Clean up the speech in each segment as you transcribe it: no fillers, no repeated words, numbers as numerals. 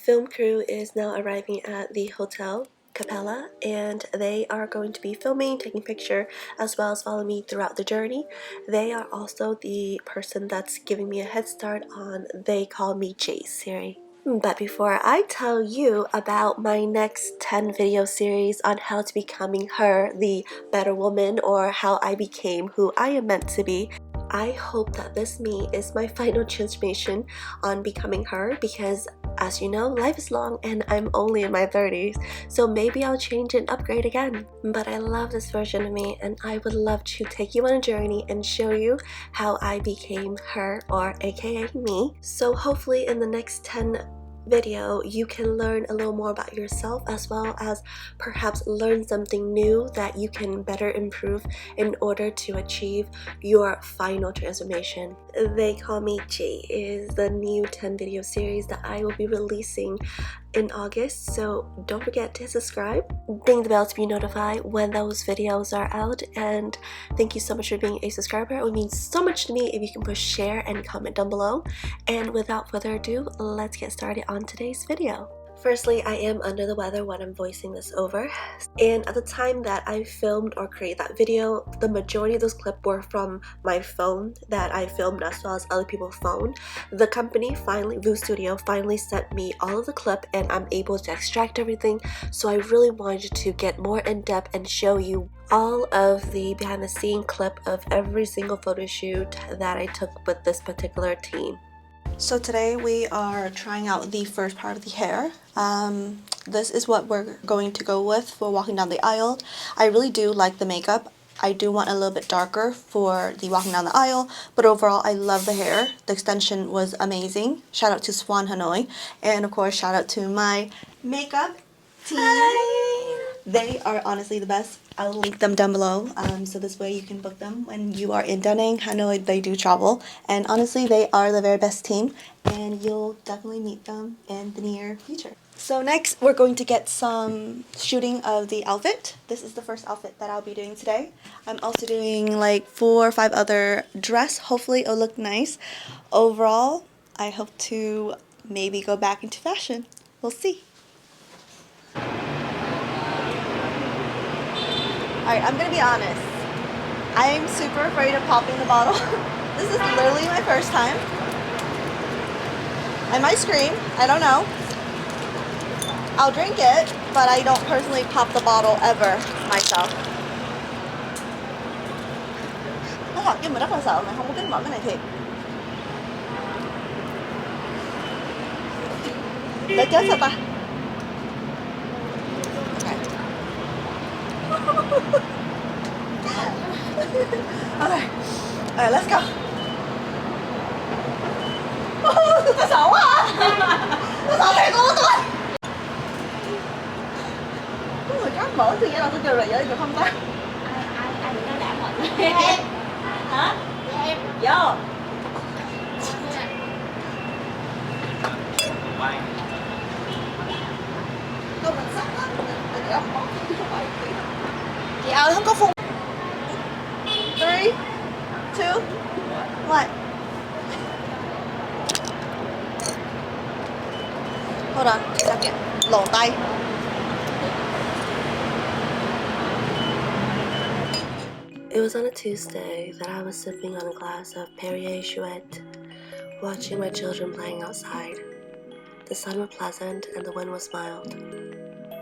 film crew is now arriving at the hotel Capella, and they are going to be filming, taking picture, as well as following me throughout the journey. They are also the person that's giving me a head start on They Call Me J series. But before I tell you about my next 10 video series on how to becoming her, the better woman, or how I became who I am meant to be, I hope that this me is my final transformation on becoming her, because as you know, life is long and I'm only in my 30s, so maybe I'll change and upgrade again. But I love this version of me, and I would love to take you on a journey and show you how I became her, or aka me. So hopefully in the next 10 video you can learn a little more about yourself, as well as perhaps learn something new that you can better improve in order to achieve your final transformation. They Call Me J is the new 10 video series that I will be releasing in August, so don't forget to subscribe, ding the bell to be notified when those videos are out, and thank you so much for being a subscriber. It would mean so much to me if you can push share and comment down below. And without further ado, let's get started on today's video. Firstly, I am under the weather when I'm voicing this over, and at the time that I filmed or created that video, the majority of those clips were from my phone that I filmed, as well as other people's phone. The company finally, VUstudio, finally sent me all of the clip, and I'm able to extract everything, so I really wanted to get more in-depth and show you all of the behind the scene clip of every single photo shoot that I took with this particular team. So today we are trying out the first part of the hair. This is what we're going to go with for walking down the aisle. I really do like the makeup. I do want a little bit darker for the walking down the aisle, but overall I love the hair. The extension was amazing. Shout out to Swan Hanoi, and of course shout out to my makeup team. Hi. They are honestly the best. I'll link them down below, so this way you can book them when you are in Da Nang, Hanoi. They do travel, and honestly they are the very best team, and you'll definitely meet them in the near future. So next we're going to get some shooting of the outfit. This is the first outfit that I'll be doing today. I'm also doing like 4 or 5 other dress. Hopefully it'll look nice. Overall, I hope to maybe go back into fashion. We'll see. Alright, I'm gonna be honest. I am super afraid of popping the bottle. This is literally my first time. I might scream, I don't know. I'll drink it, but I don't personally pop the bottle ever myself. Nó ngọt nhưng mà rất là sợ, mình không có biết mở cái này thiệt. Để chết sao ta? Okay. Alright, let's go. Tôi sợ quá à. Tôi sợ thiệt luôn tôi. Có người khác mở thì là tôi kêu rồi vậy được không ta? Ai bị nó đảm mọi người. Em. Hả? Em. Vô. Tôi mình sắp lắm. Chị ơi không có phun. 3, 2, 1. Hold on, a second. Lộn tay. It was on a Tuesday that I was sipping on a glass of Perrier Chouette, watching my children playing outside. The sun was pleasant and the wind was mild.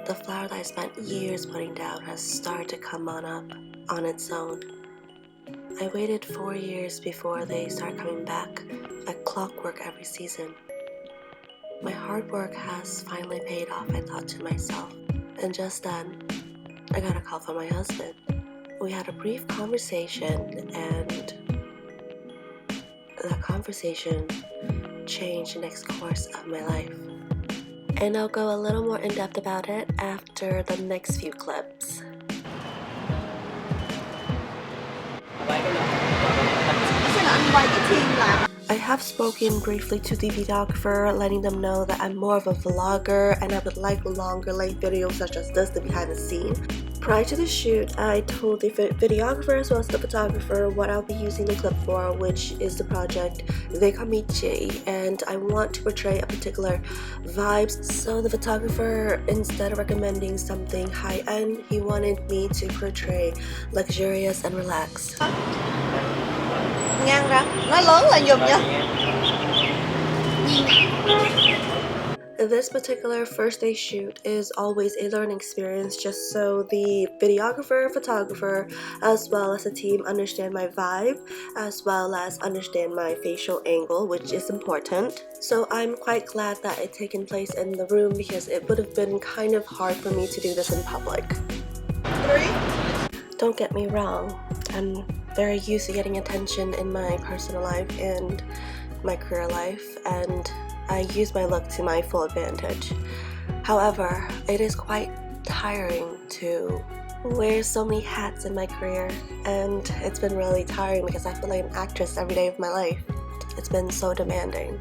The flower that I spent years putting down has started to come on up on its own. I waited 4 years before they start coming back, like clockwork every season. My hard work has finally paid off, I thought to myself. And just then, I got a call from my husband. We had a brief conversation, and that conversation changed the next course of my life. And I'll go a little more in depth about it after the next few clips. I have spoken briefly to the videographer, letting them know that I'm more of a vlogger and I would like longer length videos such as this, the behind the scene. Prior to the shoot, I told the videographer as well as the photographer what I'll be using the clip for, which is the project Cᴏ宜ᴛ쏘ᴄᴛ, and I want to portray a particular vibes. So the photographer, instead of recommending something high-end, he wanted me to portray luxurious and relaxed. Ngang ra, nói lớn là giùm nha. This particular first day shoot is always a learning experience, just so the videographer, photographer, as well as the team understand my vibe, as well as understand my facial angle, which is important. So I'm quite glad that it taken place in the room because it would have been kind of hard for me to do this in public. 3. Don't get me wrong, I'm very used to getting attention in my personal life and my career life, and I use my look to my full advantage. However, it is quite tiring to wear so many hats in my career, and it's been really tiring because I feel like an actress every day of my life. It's been so demanding.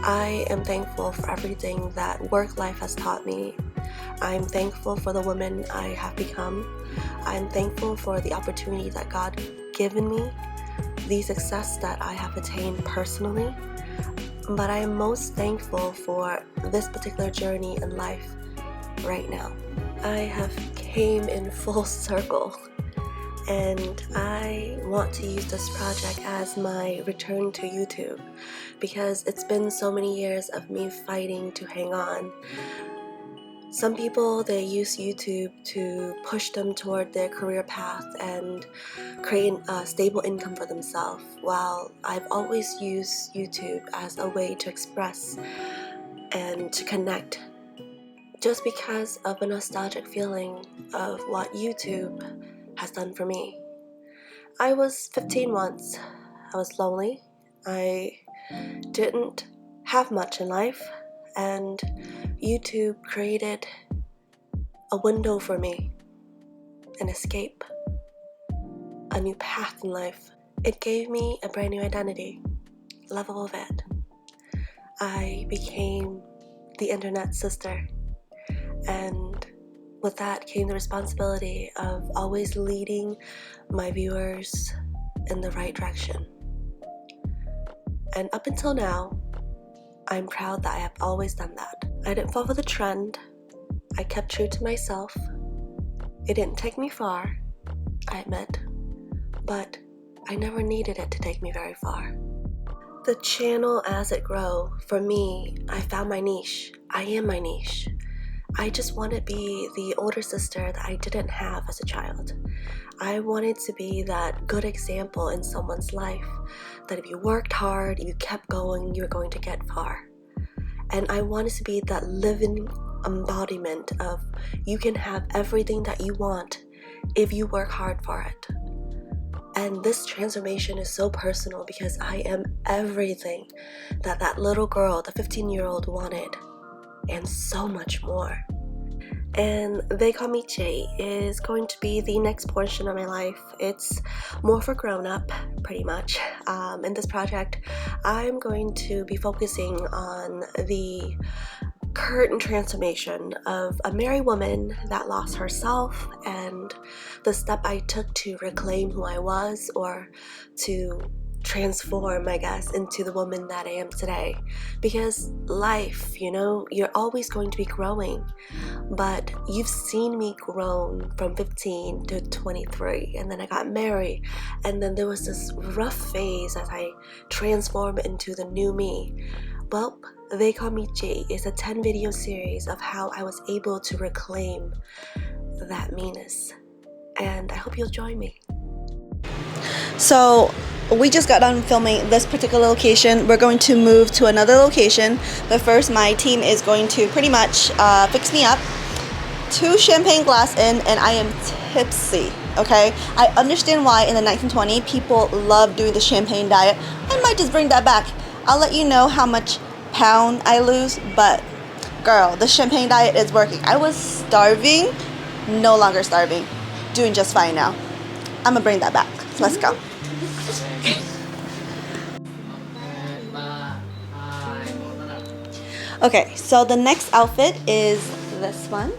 I am thankful for everything that work life has taught me. I'm thankful for the woman I have become. I'm thankful for the opportunity that God given me, the success that I have attained personally. But I am most thankful for this particular journey in life right now. I have came in full circle, and I want to use this project as my return to YouTube because it's been so many years of me fighting to hang on. Some people, they use YouTube to push them toward their career path and create a stable income for themselves, while I've always used YouTube as a way to express and to connect, just because of a nostalgic feeling of what YouTube has done for me. I was 15 once. I was lonely. I didn't have much in life, and YouTube created a window for me, an escape, a new path in life. It gave me a brand new identity, Luvableviet. I became the internet sister, and with that came the responsibility of always leading my viewers in the right direction. And up until now, I'm proud that I have always done that. I didn't follow the trend. I kept true to myself. It didn't take me far, I admit, but I never needed it to take me very far. The channel, as it grew, for me, I found my niche. I am my niche. I just want to be the older sister that I didn't have as a child. I wanted to be that good example in someone's life, that if you worked hard, if you kept going, you were going to get far. And I wanted to be that living embodiment of you can have everything that you want if you work hard for it. And this transformation is so personal because I am everything that that little girl, the 15-year-old, wanted, and so much more. And Cᴏ宜ᴛ쏘ᴄᴛ is going to be the next portion of my life. It's more for grown-up, pretty much. In this project, I'm going to be focusing on the current transformation of a married woman that lost herself and the step I took to reclaim who I was, or to transform, I guess, into the woman that I am today. Because life, you know, you're always going to be growing, but you've seen me grown from 15 to 23, and then I got married, and then there was this rough phase as I transformed into the new me. Well, Cᴏ宜ᴛ쏘ᴄᴛ is a 10 video series of how I was able to reclaim that meanness, and I hope you'll join me. So we just got done filming this particular location. We're going to move to another location, but first my team is going to pretty much fix me up. 2 champagne glass in, and I am tipsy. Okay, I understand why in the 1920s people love doing the champagne diet. I might just bring that back. I'll let you know how much pound I lose, but girl, the champagne diet is working. I was starving, no longer starving, doing just fine now. I'm gonna bring that back. So let's go. Okay, so the next outfit is this one,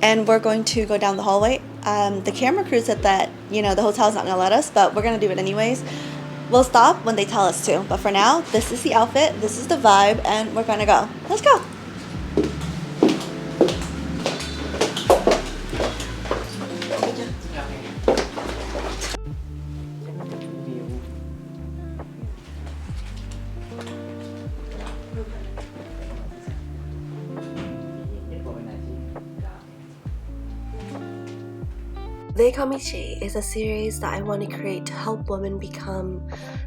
and we're going to go down the hallway. The camera crew said that, you know, the hotel's not gonna let us, but we're gonna do it anyways. We'll stop when they tell us to, but for now, this is the outfit, this is the vibe, and we're gonna go. Let's go! Cᴏ宜ᴛᴄᴛ is a series that I want to create to help women become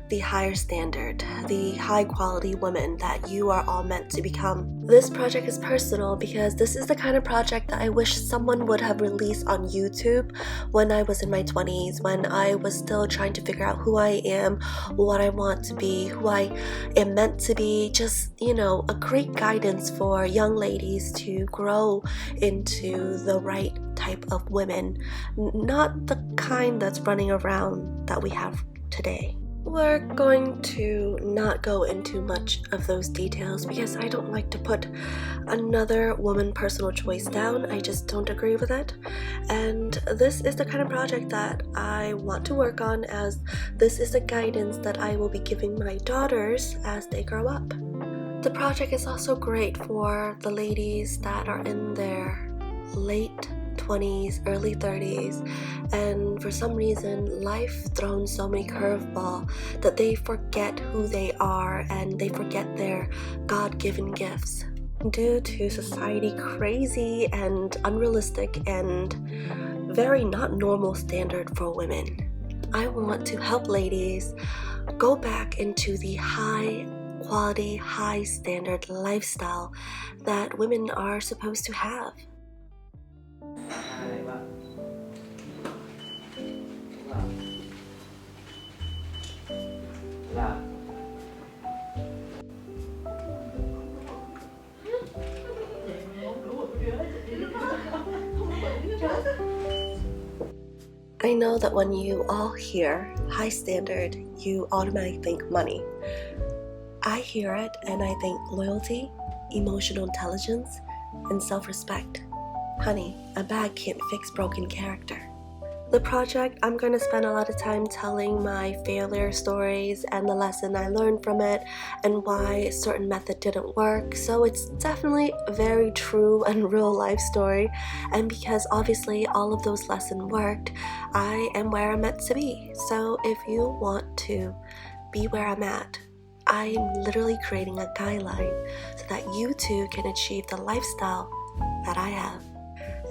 the higher standard, the high quality women that you are all meant to become. This project is personal because this is the kind of project that I wish someone would have released on YouTube when I was in my 20s, when I was still trying to figure out who I am, what I want to be, who I am meant to be. Just, you know, a great guidance for young ladies to grow into the right type of women, not the kind that's running around that we have today. We're going to not go into much of those details because I don't like to put another woman personal choice down. I just don't agree with it. And this is the kind of project that I want to work on, as this is the guidance that I will be giving my daughters as they grow up. The project is also great for the ladies that are in their late 20s, early 30s, and for some reason life throws so many curveballs that they forget who they are and they forget their God-given gifts due to society crazy and unrealistic and very not normal standard for women. I want to help ladies go back into the high quality, high standard lifestyle that women are supposed to have. I know that when you all hear high standard, you automatically think money. I hear it and I think loyalty, emotional intelligence, and self-respect. Honey, a bag can't fix broken character. The project, I'm going to spend a lot of time telling my failure stories and the lesson I learned from it and why a certain method didn't work. So it's definitely a very true and real life story. And because obviously all of those lessons worked, I am where I'm meant to be. So if you want to be where I'm at, I'm literally creating a guideline so that you too can achieve the lifestyle that I have.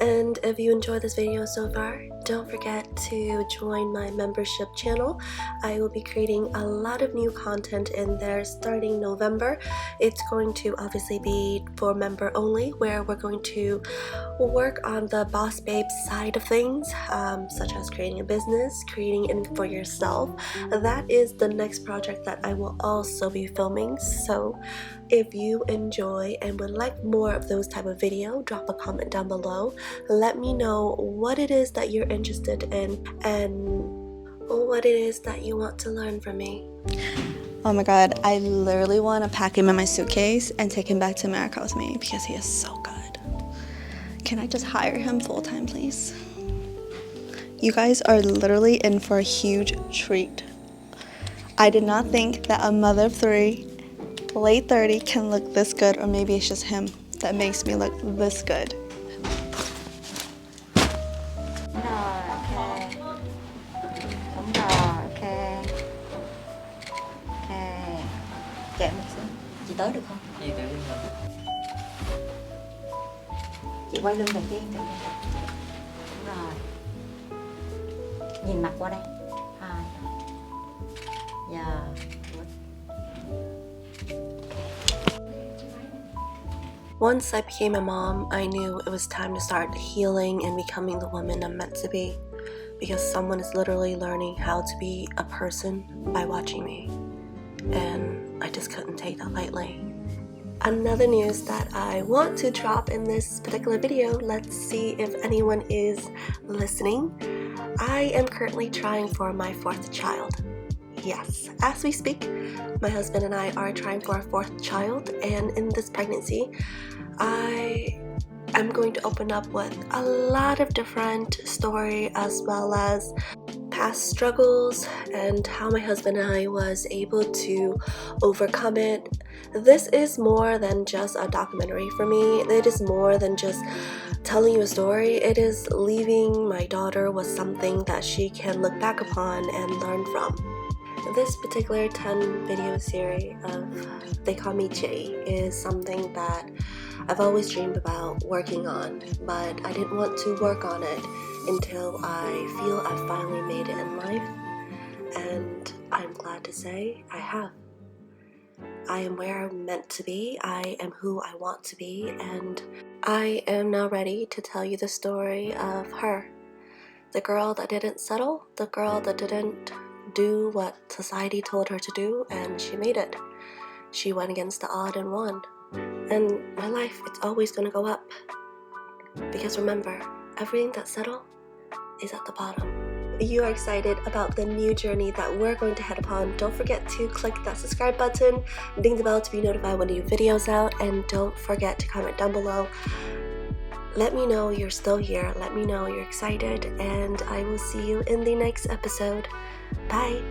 And if you enjoyed this video so far, don't forget to join my membership channel. I will be creating a lot of new content in there starting November. It's going to obviously be for member only, where we're going to work on the boss babe side of things, such as creating a business, creating it for yourself. That is the next project that I will also be filming. So if you enjoy and would like more of those type of video, drop a comment down below. Let me know what it is that you're interested in and what it is that you want to learn from me. Oh my god, I literally want to pack him in my suitcase and take him back to America with me because he is so good. Can I just hire him full-time, please? You guys are literally in for a huge treat. I did not think that a mother of three, late 30, can look this good, or maybe it's just him that makes me look this good. Chị tới được không? Chị tới được không? Chị quay lưng đầu tiên. Đúng rồi. Nhìn mặt qua đây. 2. Giờ. Once I became a mom, I knew it was time to start healing and becoming the woman I'm meant to be, because someone is literally learning how to be a person by watching me, and I just couldn't take that lightly. Another news that I want to drop in this particular video, let's see if anyone is listening. I am currently trying for my 4th child. Yes, as we speak, my husband and I are trying for our 4th child, and in this pregnancy, I I'm going to open up with a lot of different story as well as past struggles and how my husband and I was able to overcome it. This is more than just a documentary for me. It is more than just telling you a story. It is leaving my daughter with something that she can look back upon and learn from. This particular 10 video series of They Call Me Jay is something that I've always dreamed about working on, but I didn't want to work on it until I feel I've finally made it in life, and I'm glad to say I have. I am where I'm meant to be, I am who I want to be, and I am now ready to tell you the story of her. The girl that didn't settle, the girl that didn't do what society told her to do, and she made it. She went against the odd and won. And my life, it's always gonna go up. Because remember, everything that's settled is at the bottom. If you are excited about the new journey that we're going to head upon, don't forget to click that subscribe button, ding the bell to be notified when new videos out, and don't forget to comment down below. Let me know you're still here, let me know you're excited, and I will see you in the next episode. Bye!